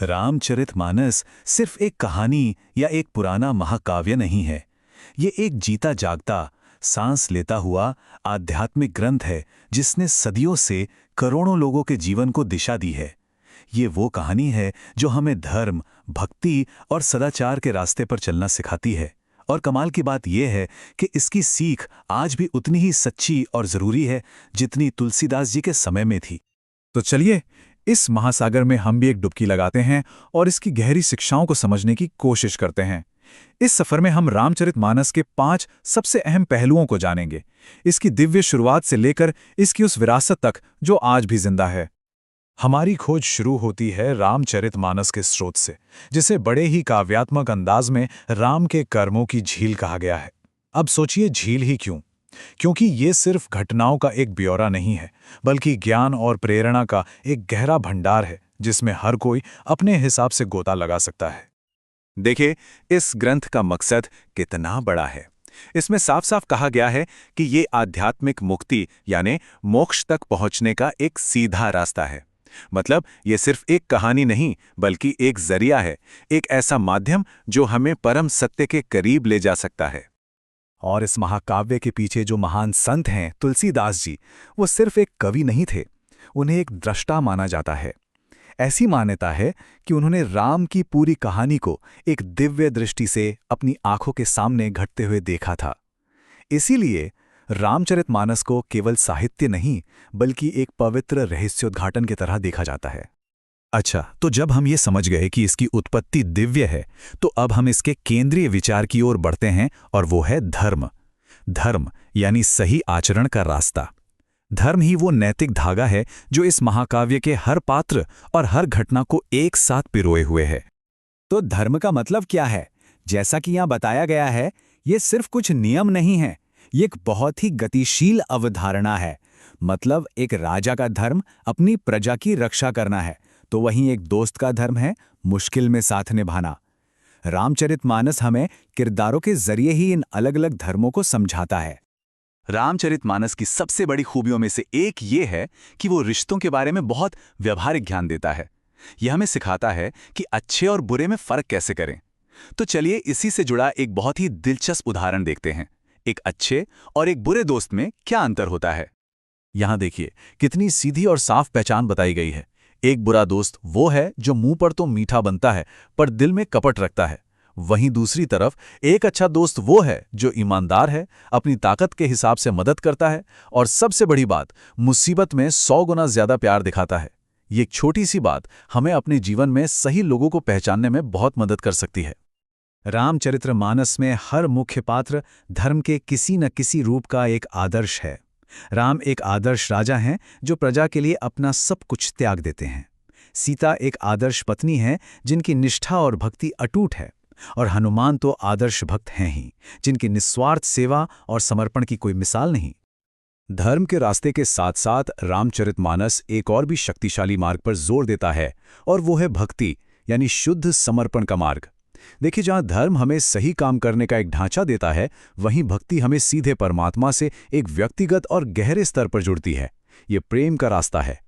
रामचरितमानस सिर्फ एक कहानी या एक पुराना महाकाव्य नहीं है। ये एक जीता जागता, सांस लेता हुआ आध्यात्मिक ग्रंथ है जिसने सदियों से करोड़ों लोगों के जीवन को दिशा दी है। ये वो कहानी है जो हमें धर्म, भक्ति और सदाचार के रास्ते पर चलना सिखाती है। और कमाल की बात यह है कि इसकी सीख आज भी उतनी ही सच्ची और जरूरी है जितनी तुलसीदास जी के समय में थी। तो चलिए इस महासागर में हम भी एक डुबकी लगाते हैं और इसकी गहरी शिक्षाओं को समझने की कोशिश करते हैं। इस सफर में हम रामचरितमानस के 5 सबसे अहम पहलुओं को जानेंगे, इसकी दिव्य शुरुआत से लेकर इसकी उस विरासत तक जो आज भी जिंदा है। हमारी खोज शुरू होती है रामचरितमानस के स्रोत से, जिसे बड़े ही काव्यात्मक अंदाज में राम के कर्मों की झील कहा गया है। अब सोचिए झील ही क्यों? क्योंकि ये सिर्फ घटनाओं का एक ब्यौरा नहीं है, बल्कि ज्ञान और प्रेरणा का एक गहरा भंडार है जिसमें हर कोई अपने हिसाब से गोता लगा सकता है। देखिए, इस ग्रंथ का मकसद कितना बड़ा है। इसमें साफ साफ कहा गया है कि ये आध्यात्मिक मुक्ति यानी मोक्ष तक पहुंचने का एक सीधा रास्ता है। मतलब ये सिर्फ एक कहानी नहीं, बल्कि एक जरिया है, एक ऐसा माध्यम जो हमें परम सत्य के करीब ले जा सकता है। और इस महाकाव्य के पीछे जो महान संत हैं तुलसीदास जी, वो सिर्फ एक कवि नहीं थे, उन्हें एक दृष्टा माना जाता है। ऐसी मान्यता है कि उन्होंने राम की पूरी कहानी को एक दिव्य दृष्टि से अपनी आंखों के सामने घटते हुए देखा था। इसीलिए रामचरितमानस को केवल साहित्य नहीं, बल्कि एक पवित्र रहस्योद्घाटन की तरह देखा जाता है। अच्छा, तो जब हम ये समझ गए कि इसकी उत्पत्ति दिव्य है, तो अब हम इसके केंद्रीय विचार की ओर बढ़ते हैं, और वो है धर्म। धर्म यानी सही आचरण का रास्ता। धर्म ही वो नैतिक धागा है जो इस महाकाव्य के हर पात्र और हर घटना को एक साथ पिरोए हुए है। तो धर्म का मतलब क्या है? जैसा कि यहाँ बताया गया है, ये सिर्फ कुछ नियम नहीं है, ये एक बहुत ही गतिशील अवधारणा है। मतलब एक राजा का धर्म अपनी प्रजा की रक्षा करना है, तो वहीं एक दोस्त का धर्म है मुश्किल में साथ निभाना। रामचरितमानस हमें किरदारों के जरिए ही इन अलग अलग धर्मों को समझाता है। रामचरितमानस की सबसे बड़ी खूबियों में से एक ये है कि वो रिश्तों के बारे में बहुत व्यवहारिक ज्ञान देता है। यह हमें सिखाता है कि अच्छे और बुरे में फर्क कैसे करें। तो चलिए इसी से जुड़ा एक बहुत ही दिलचस्प उदाहरण देखते हैं। एक अच्छे और एक बुरे दोस्त में क्या अंतर होता है? यहां देखिए कितनी सीधी और साफ पहचान बताई गई है। एक बुरा दोस्त वो है जो मुंह पर तो मीठा बनता है पर दिल में कपट रखता है। वहीं दूसरी तरफ एक अच्छा दोस्त वो है जो ईमानदार है, अपनी ताकत के हिसाब से मदद करता है, और सबसे बड़ी बात, मुसीबत में 100 गुना ज्यादा प्यार दिखाता है। ये एक छोटी सी बात हमें अपने जीवन में सही लोगों को पहचानने में बहुत मदद कर सकती है। रामचरितमानस में हर मुख्य पात्र धर्म के किसी न किसी रूप का एक आदर्श है। राम एक आदर्श राजा हैं जो प्रजा के लिए अपना सब कुछ त्याग देते हैं। सीता एक आदर्श पत्नी है जिनकी निष्ठा और भक्ति अटूट है। और हनुमान तो आदर्श भक्त हैं ही, जिनकी निस्वार्थ सेवा और समर्पण की कोई मिसाल नहीं। धर्म के रास्ते के साथ साथ रामचरितमानस एक और भी शक्तिशाली मार्ग पर जोर देता है, और वो है भक्ति यानी शुद्ध समर्पण का मार्ग। देखिए, जहां धर्म हमें सही काम करने का एक ढांचा देता है, वहीं भक्ति हमें सीधे परमात्मा से एक व्यक्तिगत और गहरे स्तर पर जुड़ती है। ये प्रेम का रास्ता है।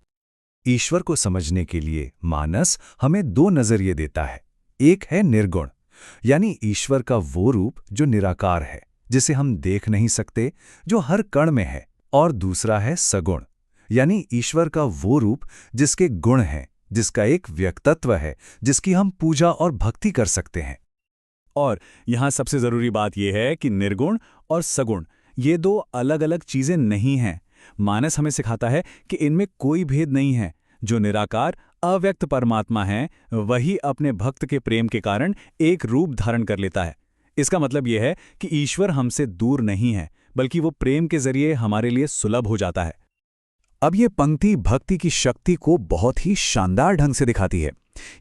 ईश्वर को समझने के लिए मानस हमें 2 नजरिए देता है। एक है निर्गुण, यानी ईश्वर का वो रूप जो निराकार है, जिसे हम देख नहीं सकते, जो हर कण में है। और दूसरा है सगुण, यानी ईश्वर का वो रूप जिसके गुण हैं, जिसका एक व्यक्तित्व है, जिसकी हम पूजा और भक्ति कर सकते हैं। और यहाँ सबसे जरूरी बात यह है कि निर्गुण और सगुण ये 2 अलग अलग चीजें नहीं हैं। मानस हमें सिखाता है कि इनमें कोई भेद नहीं है। जो निराकार अव्यक्त परमात्मा है, वही अपने भक्त के प्रेम के कारण एक रूप धारण कर लेता है। इसका मतलब यह है कि ईश्वर हमसे दूर नहीं है, बल्कि वो प्रेम के जरिए हमारे लिए सुलभ हो जाता है। अब ये पंक्ति भक्ति की शक्ति को बहुत ही शानदार ढंग से दिखाती है।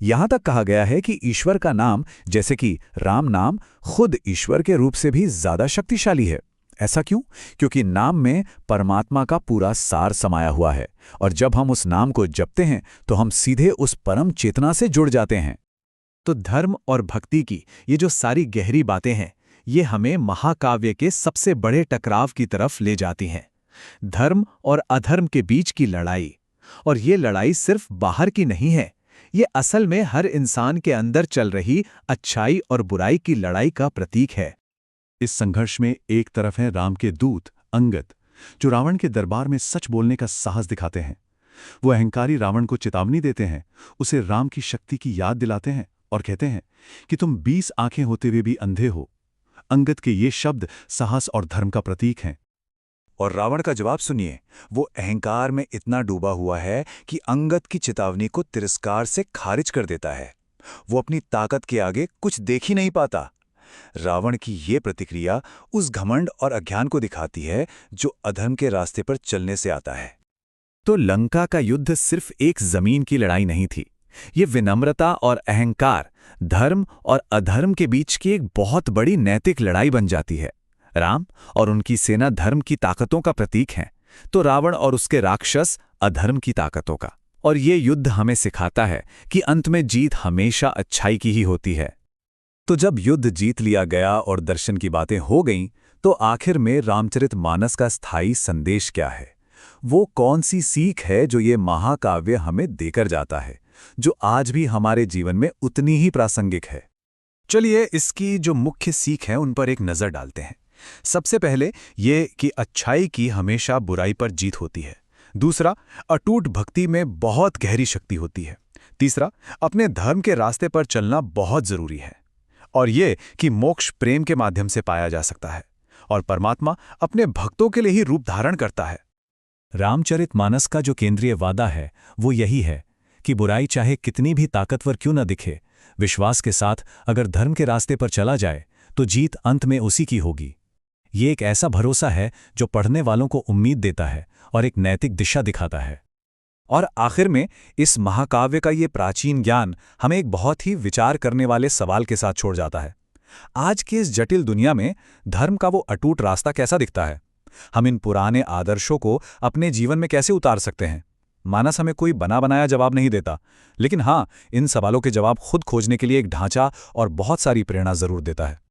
यहां तक कहा गया है कि ईश्वर का नाम, जैसे कि राम नाम, खुद ईश्वर के रूप से भी ज्यादा शक्तिशाली है। ऐसा क्यों? क्योंकि नाम में परमात्मा का पूरा सार समाया हुआ है, और जब हम उस नाम को जपते हैं तो हम सीधे उस परम चेतना से जुड़ जाते हैं। तो धर्म और भक्ति की ये जो सारी गहरी बातें हैं, ये हमें महाकाव्य के सबसे बड़े टकराव की तरफ ले जाती हैं। धर्म और अधर्म के बीच की लड़ाई। और ये लड़ाई सिर्फ बाहर की नहीं है, ये असल में हर इंसान के अंदर चल रही अच्छाई और बुराई की लड़ाई का प्रतीक है। इस संघर्ष में एक तरफ है राम के दूत अंगद, जो रावण के दरबार में सच बोलने का साहस दिखाते हैं। वो अहंकारी रावण को चेतावनी देते हैं, उसे राम की शक्ति की याद दिलाते हैं और कहते हैं कि तुम 20 आंखें होते हुए भी अंधे हो। अंगद के ये शब्द साहस और धर्म का प्रतीक हैं। और रावण का जवाब सुनिए। वो अहंकार में इतना डूबा हुआ है कि अंगद की चेतावनी को तिरस्कार से खारिज कर देता है। वो अपनी ताकत के आगे कुछ देख ही नहीं पाता। रावण की ये प्रतिक्रिया उस घमंड और अज्ञान को दिखाती है जो अधर्म के रास्ते पर चलने से आता है। तो लंका का युद्ध सिर्फ एक जमीन की लड़ाई नहीं थी। ये विनम्रता और अहंकार, धर्म और अधर्म के बीच की एक बहुत बड़ी नैतिक लड़ाई बन जाती है। राम और उनकी सेना धर्म की ताकतों का प्रतीक हैं, तो रावण और उसके राक्षस अधर्म की ताकतों का। और ये युद्ध हमें सिखाता है कि अंत में जीत हमेशा अच्छाई की ही होती है। तो जब युद्ध जीत लिया गया और दर्शन की बातें हो गईं, तो आखिर में रामचरितमानस का स्थायी संदेश क्या है? वो कौन सी सीख है जो ये महाकाव्य हमें देकर जाता है, जो आज भी हमारे जीवन में उतनी ही प्रासंगिक है? चलिए इसकी जो मुख्य सीख है उन पर एक नज़र डालते हैं। सबसे पहले ये कि अच्छाई की हमेशा बुराई पर जीत होती है। दूसरा, अटूट भक्ति में बहुत गहरी शक्ति होती है। तीसरा, अपने धर्म के रास्ते पर चलना बहुत जरूरी है। और ये कि मोक्ष प्रेम के माध्यम से पाया जा सकता है और परमात्मा अपने भक्तों के लिए ही रूप धारण करता है। रामचरितमानस का जो केंद्रीय वादा है वो यही है कि बुराई चाहे कितनी भी ताकतवर क्यों न दिखे, विश्वास के साथ अगर धर्म के रास्ते पर चला जाए तो जीत अंत में उसी की होगी। ये एक ऐसा भरोसा है जो पढ़ने वालों को उम्मीद देता है और एक नैतिक दिशा दिखाता है। और आखिर में इस महाकाव्य का ये प्राचीन ज्ञान हमें एक बहुत ही विचार करने वाले सवाल के साथ छोड़ जाता है। आज की इस जटिल दुनिया में धर्म का वो अटूट रास्ता कैसा दिखता है? हम इन पुराने आदर्शों को अपने जीवन में कैसे उतार सकते हैं? मानस हमें कोई बना बनाया जवाब नहीं देता, लेकिन हाँ, इन सवालों के जवाब खुद खोजने के लिए एक ढांचा और बहुत सारी प्रेरणा जरूर देता है।